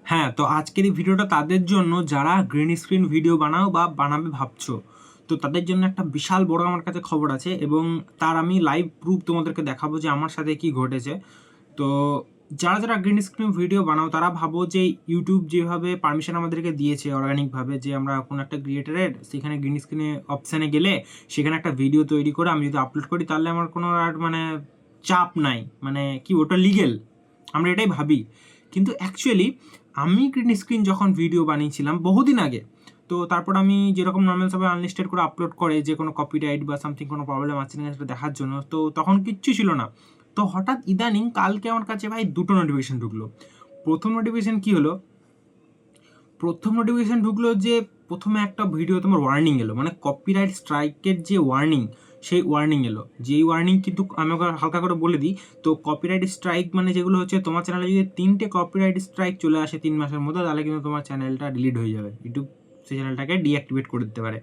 হ্যাঁ, তো আজকের এই ভিডিওটা তাদের জন্য যারা গ্রিন স্ক্রিন ভিডিও বানাও বা বানাবে ভাবছো। তো তাদের জন্য একটা বিশাল বড় আমার কাছে খবর আছে এবং তার আমি লাইভ প্রুফ তোমাদেরকে দেখাবো যে আমার সাথে কি ঘটেছে। তো যারা যারা গ্রিন স্ক্রিন ভিডিও বানাও তারা ভাবো যে ইউটিউব যেভাবে পারমিশন আমাদেরকে দিয়েছে অর্গানিকভাবে, যে আমরা কোনো একটা ক্রিয়েটারের সেখানে গ্রিন স্ক্রিনে অপশানে গেলে সেখানে একটা ভিডিও তৈরি করে আমি যদি আপলোড করি তাহলে আমার কোনো আর মানে চাপ নাই, মানে কি ওটা লিগেল, আমরা এটাই ভাবি। কিন্তু অ্যাকচুয়ালি আমি গ্রিন স্ক্রিন যখন ভিডিও বানিয়েছিলাম বহুদিন আগে, তো তারপর আমি যেরকম নর্মাল সবাই আনলিস্টেড করে আপলোড করে যে কোনো কপিরাইট বা সামথিং কোনো প্রবলেম আছে না সেটা দেখার জন্য, তো তখন কিচ্ছু ছিল না। তো হঠাৎ ইদানিং কালকে আমার কাছে ভাই দুটো নোটিফিকেশন ঢুকলো। প্রথম নোটিফিকেশন কি হলো, প্রথম নোটিফিকেশন ঢুকলো যে প্রথমে একটা ভিডিও তোমার ওয়ার্নিং এলো, মানে কপিরাইট স্ট্রাইকের যে ওয়ার্নিং, সেই ওয়ার্নিং এলো। যেই ওয়ার্নিং কিন্তু আমি ওকে হালকা করে বলে দিই, তো কপিরাইট স্ট্রাইক মানে যেগুলো হচ্ছে তোমার চ্যানেলে যদি 3টে কপিরাইট স্ট্রাইক চলে আসে 3 মাসের মধ্যে, তাহলে কিন্তু তোমার চ্যানেলটা ডিলিট হয়ে যাবে, ইউটিউব সেই চ্যানেলটাকে ডিঅ্যাক্টিভেট করে দিতে পারে।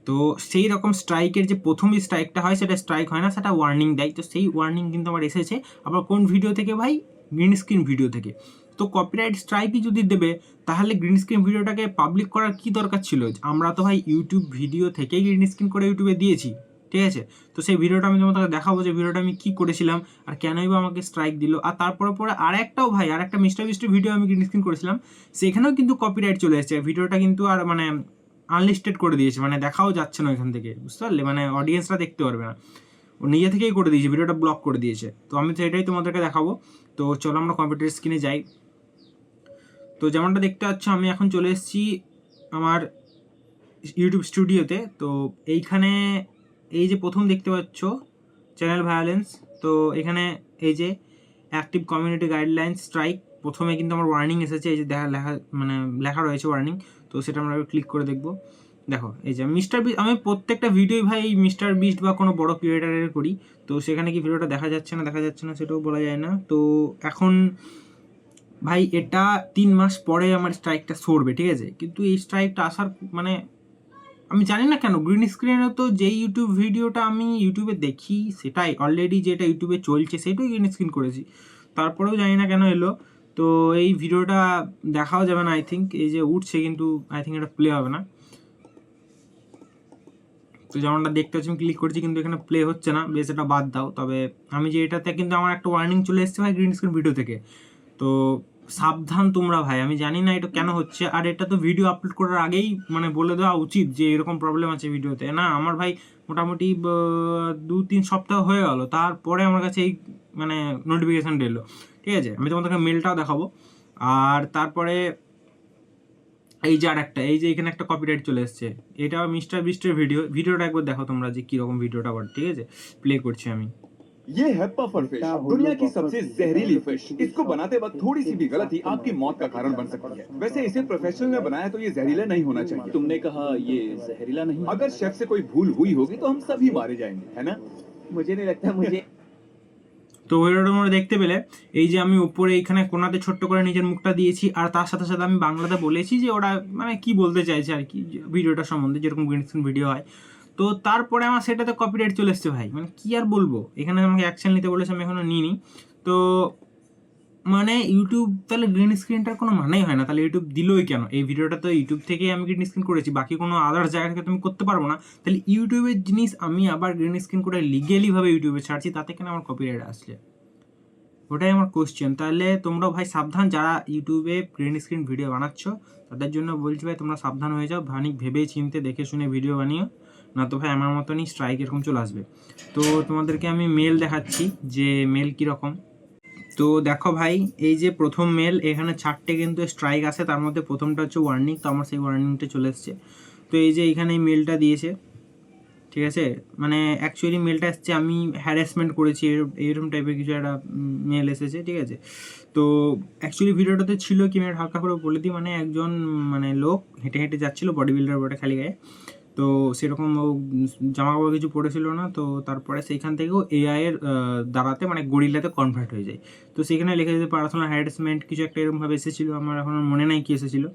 তো সেই রকম স্ট্রাইকের যে প্রথম স্ট্রাইকটা হয় সেটা স্ট্রাইক হয় না, সেটা ওয়ার্নিং দেয়। তো সেই ওয়ার্নিং কিন্তু আমার এসেছে। আবার কোন ভিডিও থেকে ভাই? গ্রিন স্ক্রিন ভিডিও থেকে। তো কপিরাইট স্ট্রাইকই যদি দেবে তাহলে গ্রিন স্ক্রিন ভিডিওটাকে পাবলিক করার কি দরকার ছিল? আমরা তো ভাই ইউটিউব ভিডিও থেকেই গ্রিন স্ক্রিন করে ইউটিউবে দিয়েছি, ঠিক আছে? তো সেই ভিডিওটা আমি তোমাকে দেখাবো যে ভিডিওটা আমি কী করেছিলাম আর কেনই বা আমাকে স্ট্রাইক দিল। আর তারপরে পরে আর একটাও ভাই, আর একটা মিস্টার বিস্টের ভিডিও আমি গ্রিন স্ক্রিন করেছিলাম, সেখানেও কিন্তু কপিরাইট চলে এসেছে। ভিডিওটা কিন্তু আর মানে আনলিস্টেড করে দিয়েছে, মানে দেখাও যাচ্ছে না ওইখান থেকে, বুঝতে পারলে? মানে অডিয়েন্সরা দেখতে পারবে না, ও নিজে থেকেই করে দিয়েছে, ভিডিওটা ব্লক করে দিয়েছে। তো আমি তো এটাই তোমাদেরকে দেখাবো। তো চলো আমরা কম্পিউটার স্ক্রিনে যাই। তো যেমনটা দেখতে পাচ্ছ আমি এখন চলে এসেছি আমার ইউটিউব স্টুডিওতে। তো এইখানে এই যে প্রথম দেখতে পাচ্ছ চ্যানেল ভায়োলেন্স, তো এখানে এই যে অ্যাক্টিভ কমিউনিটি গাইডলাইন স্ট্রাইক, প্রথমে কিন্তু আমার ওয়ার্নিং এসেছে, এই যে লেখা মানে লেখা রয়েছে ওয়ার্নিং। তো সেটা আমরা ক্লিক করে দেখবো। দেখো এই যে মিস্টার বিস্ট, আমি প্রত্যেকটা ভিডিওই ভাই মিস্টার বিস্ট বা কোনো বড় ক্রিয়েটারের করি। তো সেখানে কি ভিডিওটা দেখা যাচ্ছে না সেটাও বলা যায় না। তো এখন ভাই এটা 3 মাস পরে আমার স্ট্রাইকটা সরবে, ঠিক আছে? কিন্তু এই স্ট্রাইকটা আসার মানে আমি জানি না কেন। গ্রিন স্ক্রিনে তো যেই ইউটিউব ভিডিওটা আমি ইউটিউবে দেখি সেটাই অলরেডি, যেটা ইউটিউবে চলছে সেটাই গ্রিন স্ক্রিন করেছি, তারপরেও জানি না কেন এলো। তো এই ভিডিওটা দেখাও যাবে না আই থিঙ্ক, এই যে উঠছে কিন্তু আই থিঙ্ক এটা প্লে হবে না। তো যেমনটা দেখতে পাচ্ছি আমি ক্লিক করছি কিন্তু এখানে প্লে হচ্ছে না, বেশ এটা বাদ দাও। তবে আমি যে এটাতে কিন্তু আমার একটা ওয়ার্নিং চলে এসেছে ভাই গ্রিন স্ক্রিন ভিডিও থেকে। তো সাবধান তোমরা ভাই, আমি জানি না এটা কেন হচ্ছে। আর এটা তো ভিডিও আপলোড করার আগেই মানে বলে দেওয়া উচিত যে এরকম প্রবলেম আছে ভিডিওতে। না, আমার ভাই মোটামুটি 2-3 সপ্তাহ হয়ে গেল, তারপরে আমার কাছে এই মানে নোটিফিকেশানটা এলো, ঠিক আছে? আমি তোমাদেরকে মেলটাও দেখাবো। আর তারপরে এই যে আর একটা, এই যে এখানে একটা কপিরাইট চলে এসছে, এটা মিস্টার বিস্টের ভিডিওটা একবার দেখো তোমরা যে কীরকম ভিডিওটা আবার, ঠিক আছে? প্লে করছি আমি। ये है पफर फिश, दुनिया की सबसे जहरीली फिश। इसको बनाते वक्त थोड़ी सी भी गलती आपकी मौत का कारण बन सकती है। वैसे इसे प्रोफेशनल ने बनाया तो ये जहरीला नहीं होना चाहिए। तुमने कहा ये जहरीला नहीं? अगर शेफ से कोई भूल हुई होगी तो हम सभी मारे जाएंगे, है ना? मुझे नहीं लगता मुझे। তো ভিডিওটা তোমরা দেখতে পেলে, এই যে আমি উপরে এইখানে কোনাতে ছোট্ট করে নিজের মুখটা দিয়েছি, আর তার সাথে সাথে আমি বাংলাতে বলেছি যে ওরা মানে কি বলতে চাইছে আর কি ভিডিওটা সম্বন্ধে, যেরকম গ্রিন স্ক্রিন ভিডিও হয়। তো তারপরে আমার সেটাতে কপিরাইট চলে এসছে ভাই, মানে কি আর বলবো। এখানে আমাকে অ্যাকশন নিতে বলেছে, আমি এখনো নিইনি। তো মানে ইউটিউব তাহলে গ্রিন স্ক্রিনটার কোনো মানেই হয় না, তাহলে ইউটিউব দিলই কেন? এই ভিডিওটা তো ইউটিউব থেকেই আমি গ্রিন স্ক্রিন করেছি, বাকি কোনো আদার্স জায়গা থেকে তুমি করতে পারবো না। তাহলে ইউটিউবের জিনিস আমি আবার গ্রিন স্ক্রিন করে লিগেলিভাবে ইউটিউবে ছাড়ছি, তাতে কেন আমার কপিরাইট আসলে? ওটাই আমার কোশ্চেন। তাহলে তোমরাও ভাই সাবধান, যারা ইউটিউবে গ্রিন স্ক্রিন ভিডিও বানাচ্ছ তাদের জন্য বলছি ভাই তোমরা সাবধান হয়ে যাও, ভানিক ভেবে চিনতে দেখে শুনে ভিডিও বানিও, না তো ভাই আমার মতনই স্ট্রাইক এরকম চলে আসবে। তো তোমাদেরকে আমি মেল দেখাচ্ছি যে মেল কীরকম। তো দেখো ভাই, এই যে প্রথম মেল, এখানে 4টে কিন্তু স্ট্রাইক আছে, তার মধ্যে প্রথমটা হচ্ছে ওয়ার্নিং। তো আমার সেই ওয়ার্নিংটা চলে এসছে। তো এই যে এখানে মেলটা দিয়েছে, ঠিক আছে? মানে অ্যাকচুয়ালি মেলটা এসছে আমি হ্যারাসমেন্ট করেছি, এরকম টাইপের কিছু একটা মেল এসেছে, ঠিক আছে? তো অ্যাকচুয়ালি ভিডিওটাতে ছিল কি, আমি হালকা করে বলে দিই, মানে একজন মানে লোক হেঁটে হেঁটে যাচ্ছিলো বডি বিল্ডার বটে খালি গায়ে। তো সেরকম ও জামা কাপড় কিছু পরেছিল না। তো তারপরে সেইখান থেকেও এআইয়ের দ্বারাতে মানে গরিলাতে কনভার্ট হয়ে যায়। তো সেখানে লেখা যেতে পার্সোনাল হ্যারাসমেন্ট কিছু একটা এরকমভাবে এসেছিলো, আমার এখন মনে নাই কী এসেছিলো।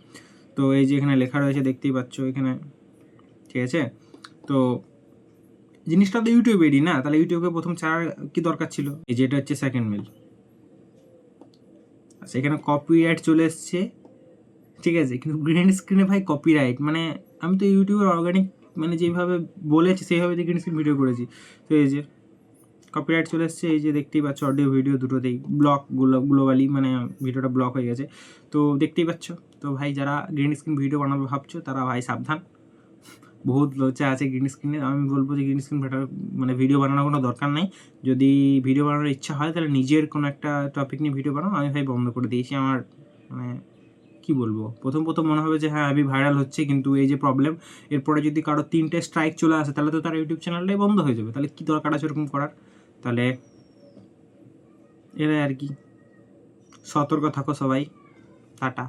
তো এই যে এখানে লেখা রয়েছে দেখতেই পাচ্ছ এখানে, ঠিক আছে? তো জিনিসটা তো ইউটিউবেরই না, তাহলে ইউটিউবে প্রথম ছাড়ার কি দরকার ছিল? এই যেটা হচ্ছে সেকেন্ড মেল, সেখানে কপিরাইট চলে এসছে ঠিক আছে, কিন্তু গ্রিন স্ক্রিনে ভাই কপিরাইট, মানে আমি তো ইউটিউবের অর্গানিক মানে যেভাবে বলেছি সেইভাবে গ্রিন স্ক্রিন ভিডিও করেছি, তো এই যে কপিরাইট চলে এসছে, এই যে দেখতেই পাচ্ছ অডিও ভিডিও দুটোতেই ব্লক গ্লোবালি, মানে ভিডিওটা ব্লক হয়ে গেছে, তো দেখতেই পাচ্ছ। তো ভাই যারা গ্রিন স্ক্রিন ভিডিও বানাবে ভাবছো তারা ভাই সাবধান, বহুত লোচা আছে গ্রিন স্ক্রিনে। আমি বলবো যে গ্রিন স্ক্রিন মানে ভিডিও বানানোর কোনো দরকার নেই। যদি ভিডিও বানানোর ইচ্ছা হয় তাহলে নিজের কোনো একটা টপিক নিয়ে ভিডিও বানাও। আমি ভাই বন্ধ করে দিয়েছি, আমার মানে কি বলবো, প্রথম মনে হবে যে হ্যাঁ আমি ভাইরাল হচ্ছে, কিন্তু এই যে প্রবলেম, এরপরে যদি কারো 3টে স্ট্রাইক চলে আসে তাহলে তো তার ইউটিউব চ্যানেলটাই বন্ধ হয়ে যাবে, তাহলে কী দরকার আছে এরকম করার? তাহলে এরাই আর কি, সতর্ক থাকো সবাই, টাটা।